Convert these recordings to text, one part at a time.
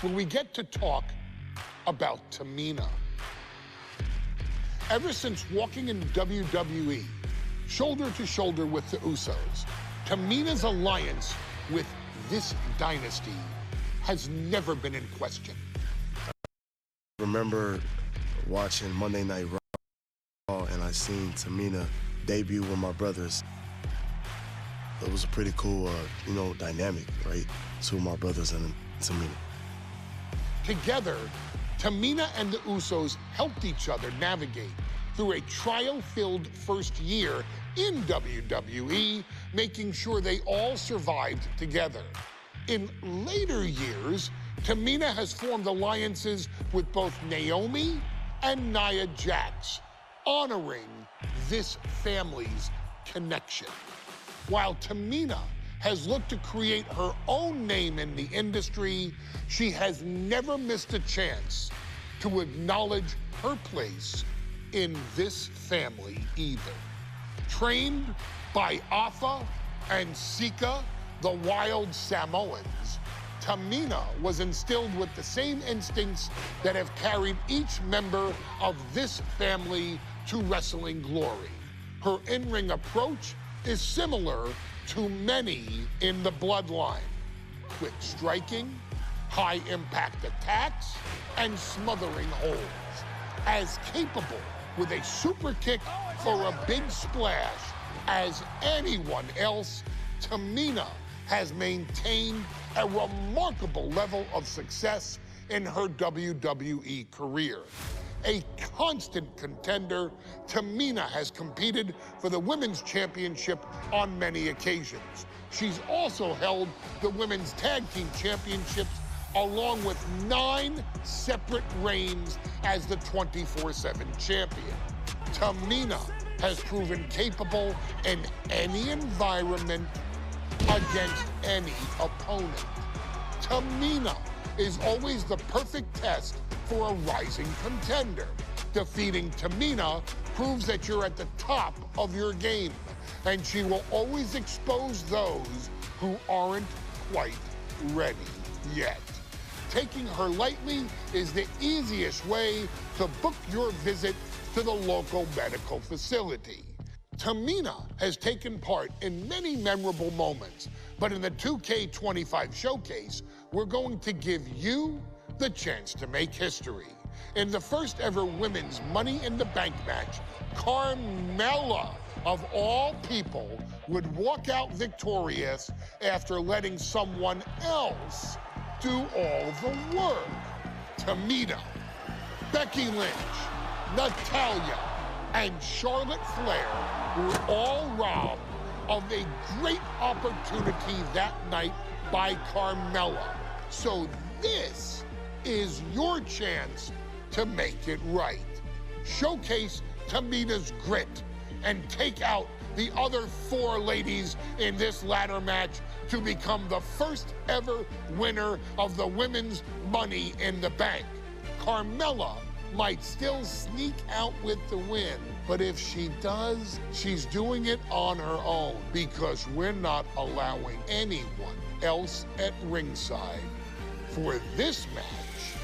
where we get to talk about Tamina. Ever since walking in WWE, shoulder to shoulder with the Usos, Tamina's alliance with this dynasty has never been in question. I remember watching Monday Night Raw, and I seen Tamina debut with my brothers. It was a pretty cool, dynamic, right? Two of my brothers and Tamina. Together, Tamina and the Usos helped each other navigate through a trial-filled first year in WWE, making sure they all survived together. In later years, Tamina has formed alliances with both Naomi and Nia Jax, honoring this family's connection. While Tamina has looked to create her own name in the industry, she has never missed a chance to acknowledge her place in this family either. Trained by Afa and Sika, the wild Samoans, Tamina was instilled with the same instincts that have carried each member of this family to wrestling glory. Her in-ring approach is similar to many in the bloodline. Quick striking, high-impact attacks, and smothering holds. As capable with a super kick or a big splash as anyone else, Tamina has maintained a remarkable level of success in her WWE career. A constant contender, Tamina has competed for the Women's Championship on many occasions. She's also held the Women's Tag Team Championships along with 9 separate reigns as the 24/7 champion. Tamina has proven capable in any environment against any opponent. Tamina is always the perfect test for a rising contender. Defeating Tamina proves that you're at the top of your game, and she will always expose those who aren't quite ready yet. Taking her lightly is the easiest way to book your visit to the local medical facility. Tamina has taken part in many memorable moments, but in the 2K25 showcase, we're going to give you the chance to make history. In the first ever women's Money in the Bank match, Carmella, of all people, would walk out victorious after letting someone else do all the work. Tamina, Becky Lynch, Natalya, and Charlotte Flair were all robbed of a great opportunity that night by Carmella. So this is your chance to make it right. Showcase Tamina's grit and take out the other 4 ladies in this ladder match to become the first ever winner of the Women's Money in the Bank. Carmella might still sneak out with the win, but if she does, she's doing it on her own because we're not allowing anyone else at ringside for this match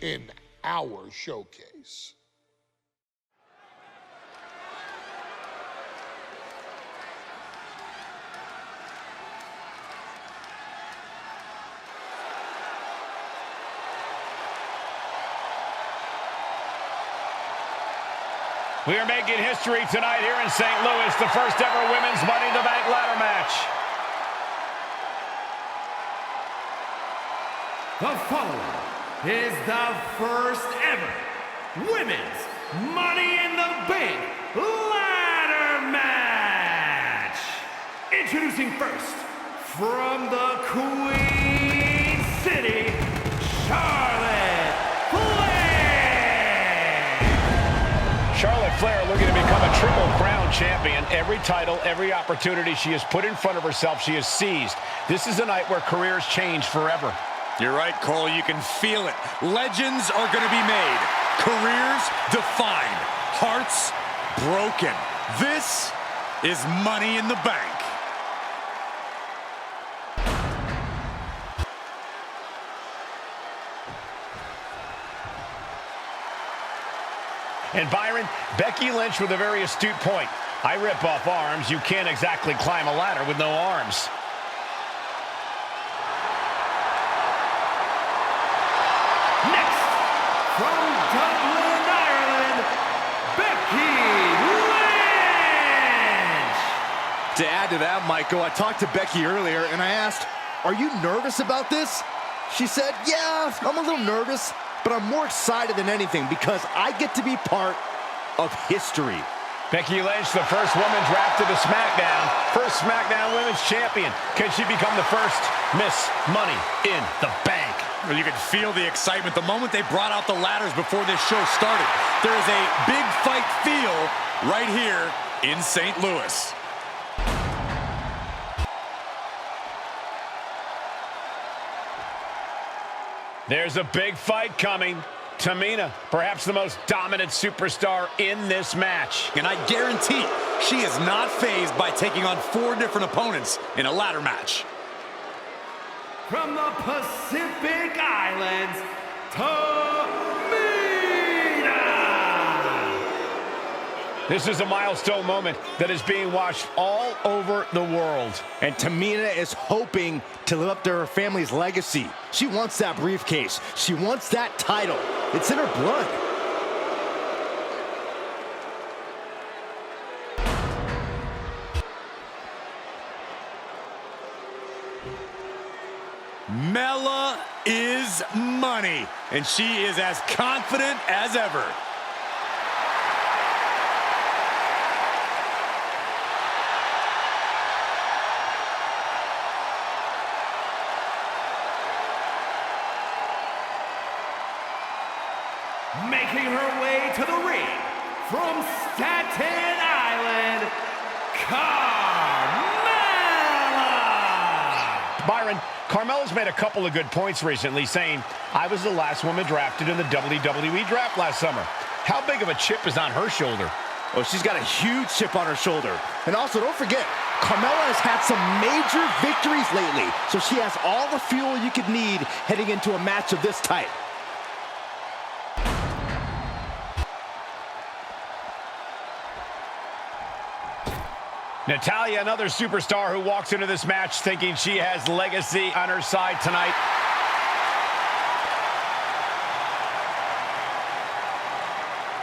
in our showcase. We are making history tonight here in St. Louis, the first ever Women's Money in the Bank ladder match. The following is the first ever Women's Money in the Bank ladder match. Introducing first, from the Queen City, Charlotte Flair looking to become a Triple Crown champion. Every title, every opportunity she has put in front of herself, she has seized. This is a night where careers change forever. You're right, Cole. You can feel it. Legends are going to be made. Careers defined. Hearts broken. This is Money in the Bank. And Byron, Becky Lynch with a very astute point. I rip off arms. You can't exactly climb a ladder with no arms. Next, from Dublin, Ireland, Becky Lynch. To add to that, Michael, I talked to Becky earlier and I asked, are you nervous about this? She said, yeah, I'm a little nervous, but I'm more excited than anything because I get to be part of history. Becky Lynch, the first woman drafted to SmackDown. First SmackDown Women's Champion. Can she become the first Miss Money in the Bank? Well, you could feel the excitement the moment they brought out the ladders before this show started. There is a big fight feel right here in St. Louis. There's a big fight coming. Tamina, perhaps the most dominant superstar in this match. And I guarantee she is not fazed by taking on 4 different opponents in a ladder match. From the Pacific Islands, Tamina. This is a milestone moment that is being watched all over the world. And Tamina is hoping to live up to her family's legacy. She wants that briefcase. She wants that title. It's in her blood. Mela is money, and she is as confident as ever. Making her way to the ring from Staten Island, Carmella. Byron, Carmella's made a couple of good points recently, saying, I was the last woman drafted in the WWE draft last summer. How big of a chip is on her shoulder? Oh, she's got a huge chip on her shoulder. And also, don't forget, Carmella has had some major victories lately, so she has all the fuel you could need heading into a match of this type. Natalya, another superstar who walks into this match thinking she has legacy on her side tonight.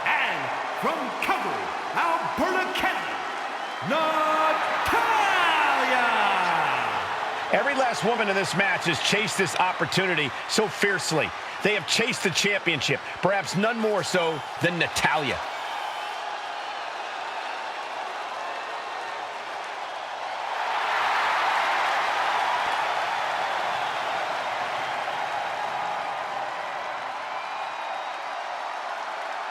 And from Calgary, Alberta, Canada, Natalya. Every last woman in this match has chased this opportunity so fiercely. They have chased the championship, perhaps none more so than Natalya.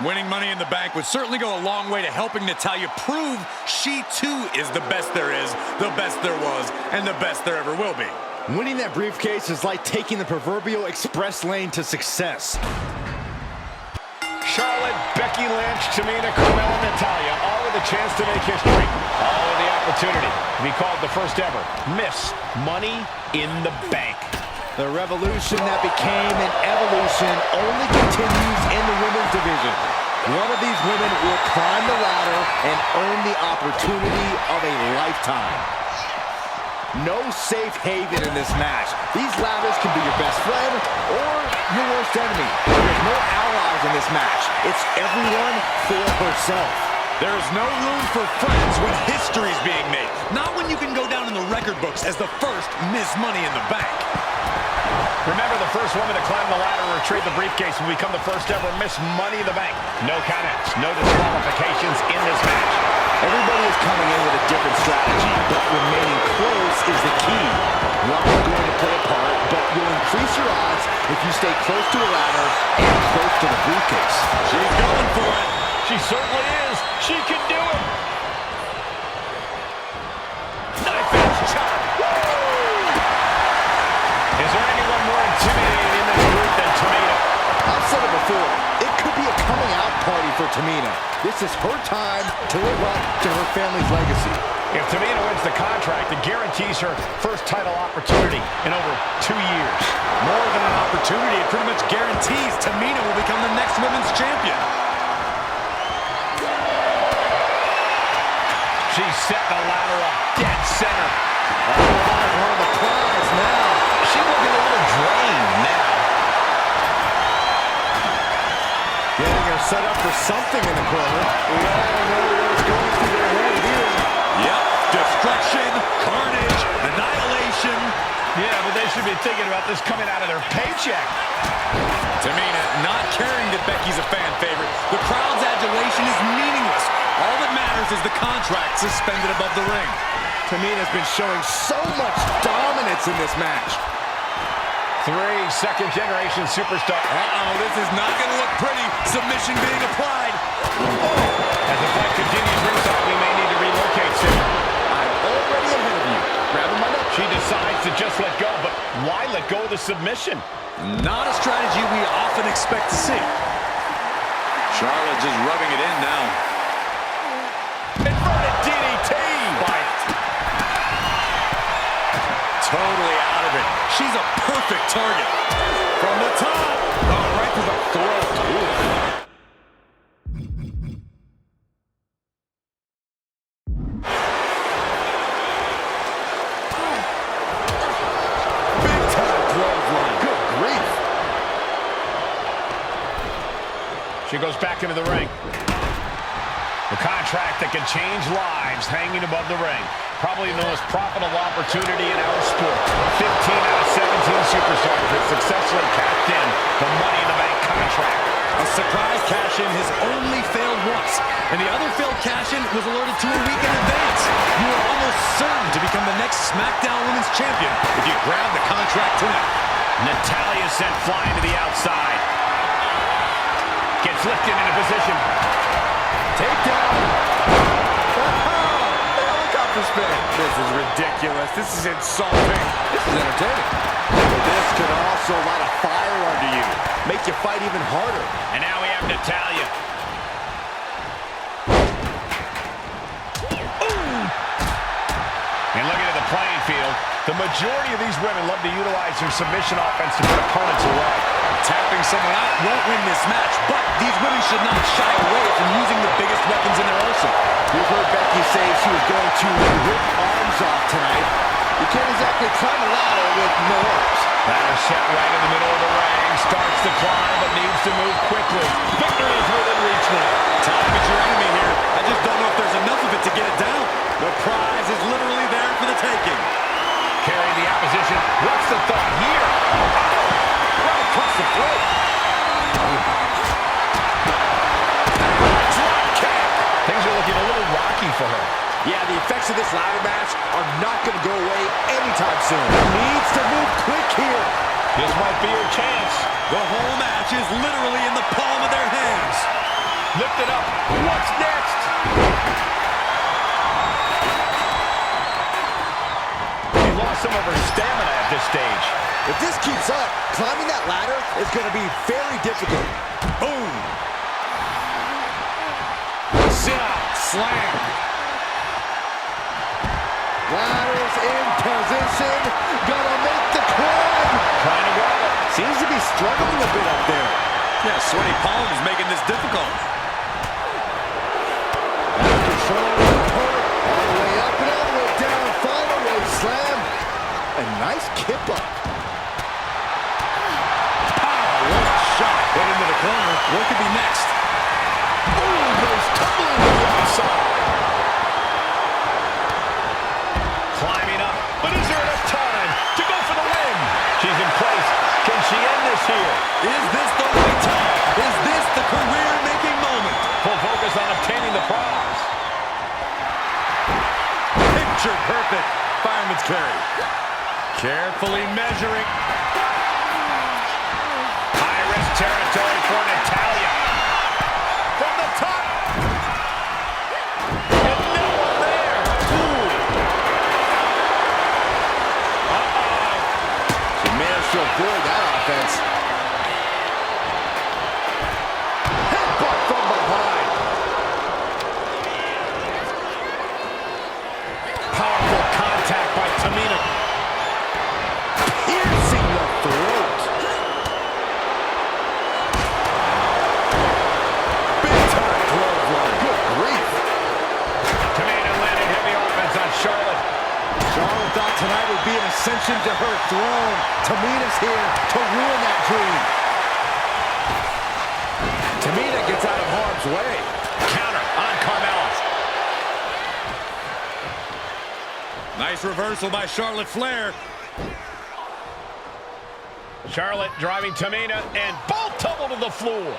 Winning Money in the Bank would certainly go a long way to helping Natalya prove she too is the best there is, the best there was, and the best there ever will be. Winning that briefcase is like taking the proverbial express lane to success. Charlotte, Becky Lynch, Tamina, Carmella, Natalya, all with a chance to make history. All with the opportunity to be called the first ever Miss Money in the Bank. The revolution that became an evolution only continues in the women's division. One of these women will climb the ladder and earn the opportunity of a lifetime. No safe haven in this match. These ladders can be your best friend or your worst enemy. There's no allies in this match. It's everyone for herself. There is no room for friends when history is being made. Not when you can go down in the record books as the first Miss Money in the Bank. Remember, the first woman to climb the ladder or retrieve the briefcase will become the first ever Miss Money in the Bank. No countouts, no disqualifications in this match. Everybody is coming in with a different strategy, but remaining close is the key. Luck is going to play a part, but you'll increase your odds if you stay close to the ladder and close to the briefcase. She's going for it. She certainly is. She can do it. Knife edge chop. Is there anyone more intimidating in this group than Tamina? I've said it before. It could be a coming out party for Tamina. This is her time to live up to her family's legacy. If Tamina wins the contract, it guarantees her first title opportunity in over 2 years. More than an opportunity, it pretty much guarantees Tamina will become the next women's champion. She's setting the ladder up dead center. Oh, one of the prize now. She's looking a little drained now. Getting her set up for something in the corner. We all know what's going through their head here. Yep, destruction, carnage, annihilation. Yeah, but they should be thinking about this coming out of their paycheck. Tamina not caring that Becky's a fan favorite. The crowd's adulation is meaningless. All that matters is the contract suspended above the ring. Tamina's been showing so much dominance in this match. 3 second-generation superstar. Uh-oh, this is not going to look pretty. Submission being applied. As the fight continues ringside, we may need to relocate soon. I'm already ahead of you. Grabbing my neck. She decides to just let go, but why let go of the submission? Not a strategy we often expect to see. Charlotte just rubbing it in now. Inverted DDT! Totally out of it. She's a perfect target. From the top. Oh, right to the throat. Ooh. Big time clothesline. Good grief. She goes back into the ring. The contract that can change lives hanging above the ring. Probably the most profitable opportunity in our sport. 15 out of 17 superstars have successfully cashed in the Money in the Bank contract. A surprise cash-in has only failed once, and the other failed cash-in was alerted to a week in advance. You are almost certain to become the next SmackDown Women's Champion if you grab the contract tonight. Natalia sent flying to the outside. Gets lifted into position. Takedown. Helicopter spin. This is ridiculous. This is insulting. This is entertaining. This could also light a fire under you. Make you fight even harder. And now we have Natalia. Ooh. And looking at the playing field, the majority of these women love to utilize their submission offense to put opponents away. Tapping someone out won't win this match, but these women should not shy away from using the biggest weapons in their arsenal. You've heard Becky say she was going to rip arms off tonight. You can't exactly climb a ladder with no arms. Ladder set right in the middle of the ring. Starts to climb, but needs to move quickly. Victory is within reach now. Time is your enemy here. I just don't know if there's enough of it to get it down. The prize is literally there for the taking. Carrying the opposition. What's the thought here? Right across the throat. Drop kick. Things are looking a little rocky for her. Yeah, the effects of this ladder match are not going to go away anytime soon. Needs to move quick here. This might be her chance. The whole match is literally in the palm of their hands. Lift it up. What's next? She lost some of her stamina at this stage. If this keeps up, climbing that ladder is going to be very difficult. Boom. Sit out. Slam. Ladder's in position. Gonna make the climb. Trying to grab it. Seems to be struggling a bit up there. Yeah, sweaty palm is making this difficult. Control of the opponent. All the way up and all the way down. Follow away slam. A nice kip up. What a shot. Put into the corner. What could be next? Ooh, goes tumbling to the outside. Climbing up, but is there enough time to go for the win? She's in place. Can she end this here? Is this the right time? Is this the career-making moment? Full focus on obtaining the prize. Picture perfect. Fireman's carry. Carefully measuring. High-risk territory for Natalia. From the top. And no one there. Ooh. She managed to avoid that offense. Headbutt from behind. Powerful contact by Tamina. Piercing the throat. ascension to her throne. Tamina's here to ruin that dream. Tamina gets out of harm's way. Counter on Carmella. Nice reversal by Charlotte Flair. Charlotte driving Tamina, and both tumble to the floor.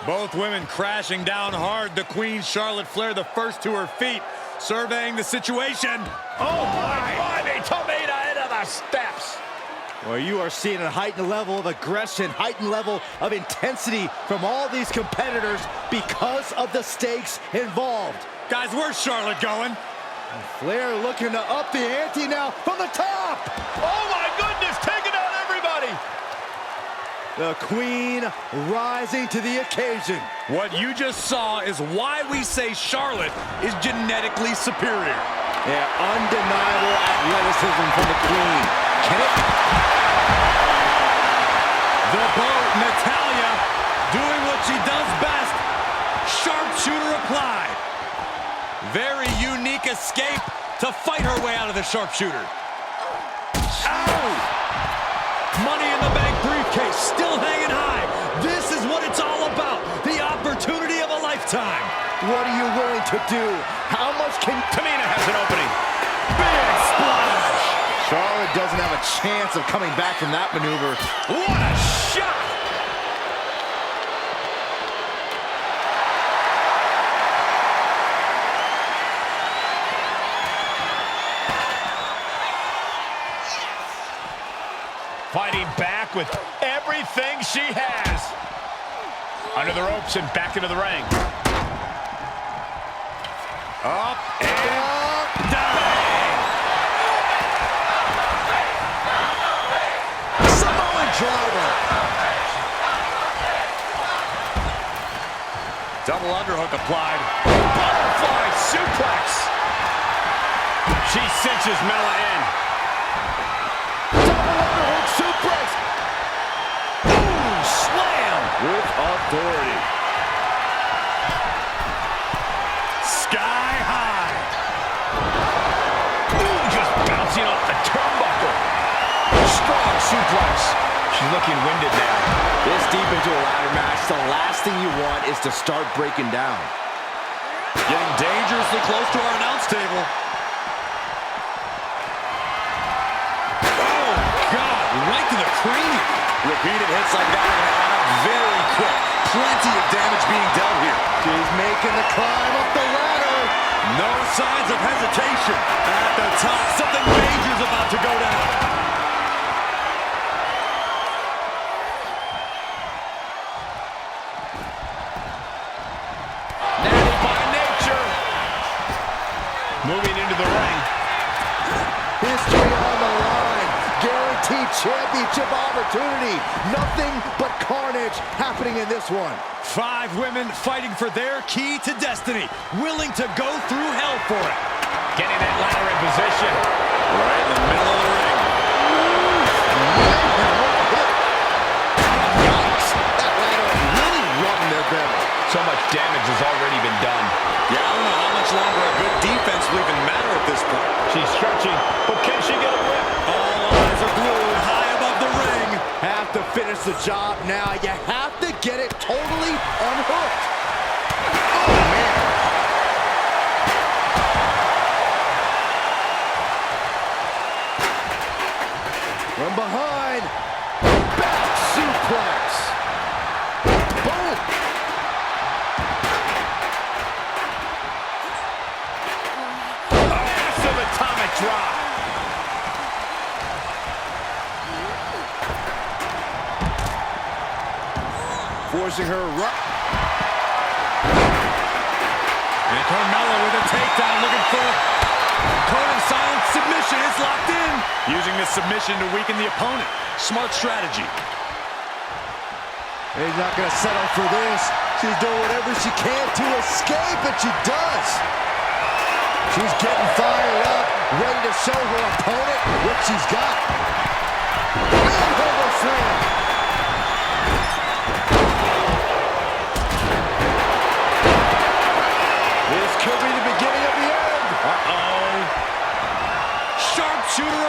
Both women crashing down hard. The Queen, Charlotte Flair, the first to her feet, surveying the situation. Oh, my. Driving Tamina into the steps. Well, you are seeing a heightened level of aggression, heightened level of intensity from all these competitors because of the stakes involved. Guys, where's Charlotte going? Flair looking to up the ante now from the top. Oh, my goodness, taking out everybody. The Queen rising to the occasion. What you just saw is why we say Charlotte is genetically superior. Yeah, undeniable athleticism from the Queen. Can it? The boat, Natalya, doing what she does best. Sharpshooter applied. Very unique escape to fight her way out of the sharpshooter. Ow! Money in the Bank briefcase still hanging high. This is what it's all about. The opportunity of a lifetime. What are you willing to do? How much can... Tamina has an opening. Big splash. Charlotte doesn't have a chance of coming back from that maneuver. What a shot. Fighting back with everything she has. Under the ropes and back into the ring. Up and down. Samoan driver. Double underhook applied. Butterfly suplex. She cinches Mella in. Suplex. Ooh, slam. With authority. Sky high. Ooh, just bouncing off the turnbuckle. Strong suplex. She's looking winded now. This deep into a ladder match, the last thing you want is to start breaking down. Getting dangerously close to our announce table. Right to the cranium. Repeated hits like that are going to add up very quick. Plenty of damage being dealt here. She's making the climb up the ladder. No signs of hesitation. At the top, something major's about to go down. Natty by nature. Moving into the ring. History on the line. Guaranteed championship opportunity. Nothing but carnage happening in this one. 5 women fighting for their key to destiny. Willing to go through hell for it. Getting that ladder in position. Right in the middle of the ring. Yikes. That ladder really rubbing their belly. So much damage has already been done. Yeah, I don't know how much longer a good defense will even matter at this point. She's stretching, but can she get a whip? All eyes are glued high above the ring. Have to finish the job now. You have to get it totally unhooked. Oh, man. From behind. Back suplex. Boom. Massive atomic drop. Forcing her right. And Carmella with a takedown, looking for cone of silence. Submission is locked in. Using this submission to weaken the opponent. Smart strategy. He's not going to settle for this. She's doing whatever she can to escape, and she does. She's getting fired up, ready to show her opponent what she's got. Elbow slam. This could be the beginning of the end. Sharpshooter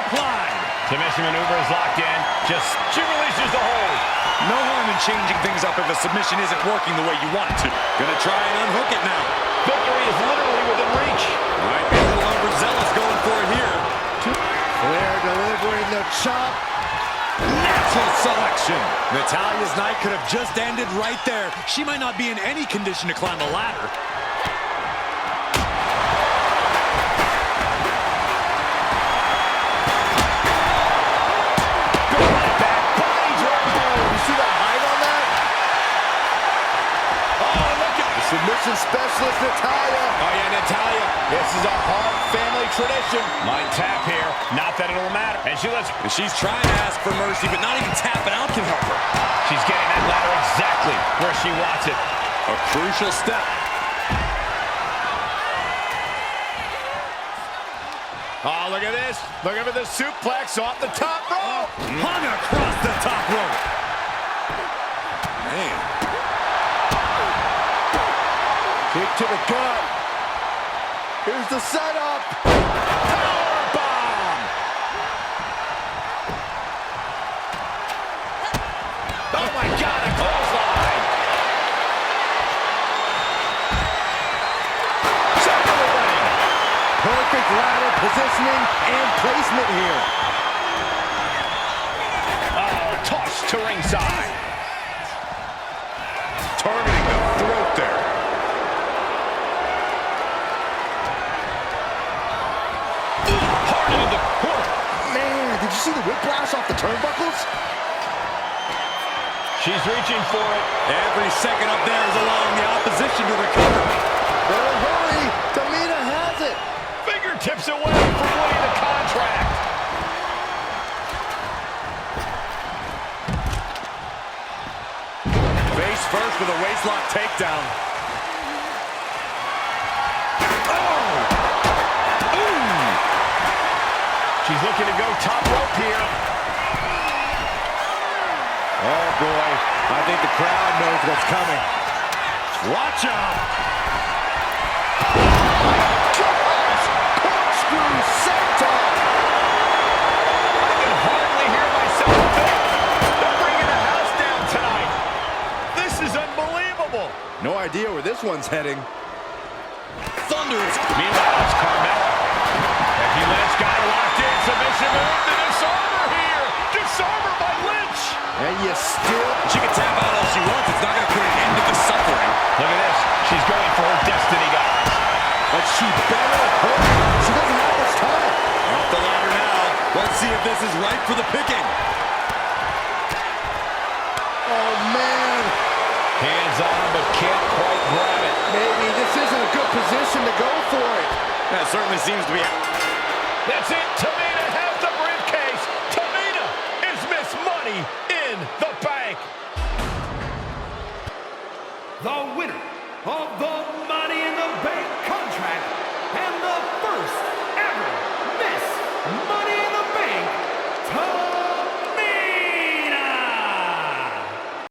in changing things up if a submission isn't working the way you want it to. Gonna try and unhook it now. Victory is literally within reach. Might be a little overzealous going for it here. Flair delivering the chop. Natural selection. Natalya's night could have just ended right there. She might not be in any condition to climb a ladder. Submission specialist, Natalya. Oh, yeah, Natalya. This is a hard family tradition. Might tap here. Not that it'll matter. And she's trying to ask for mercy, but not even tapping out can help her. She's getting that ladder exactly where she wants it. A crucial step. Oh, look at this. Look at the suplex off the top rope. Hung across the top rope. Man. Kick to the gut. Here's the setup. Powerbomb. Oh, my God, a clothesline. Center of the ring. Perfect ladder positioning and placement here. Oh, toss to ringside. Targeting the throat there. Did you see the whiplash off the turnbuckles? She's reaching for it. Every second up there is allowing the opposition to recover. Better hurry. Tamina has it. Fingertips away from winning the contract. Face first with a waistlock takedown. She's looking to go top rope here. Oh, boy. I think the crowd knows what's coming. Watch out. Corkscrew senton. I can hardly hear myself think. They're bringing the house down tonight. This is unbelievable. No idea where this one's heading. Thunderous. Meanwhile, it's Carmella. Becky Lynch got her locked in. Submission move to disarmer here. Disarmer by Lynch. And you still... She can tap out all she wants. It's not going to put an end to the suffering. Look at this. She's going for her destiny, guys. But she better hurry. She doesn't have much time. Off the ladder now. Let's see if this is right for the picking. Oh, man. Hands on, but can't quite grab it. Maybe this isn't a good position to go for it. That certainly seems to be... That's it. Tamina has the briefcase. Tamina is Miss Money in the Bank. The winner of the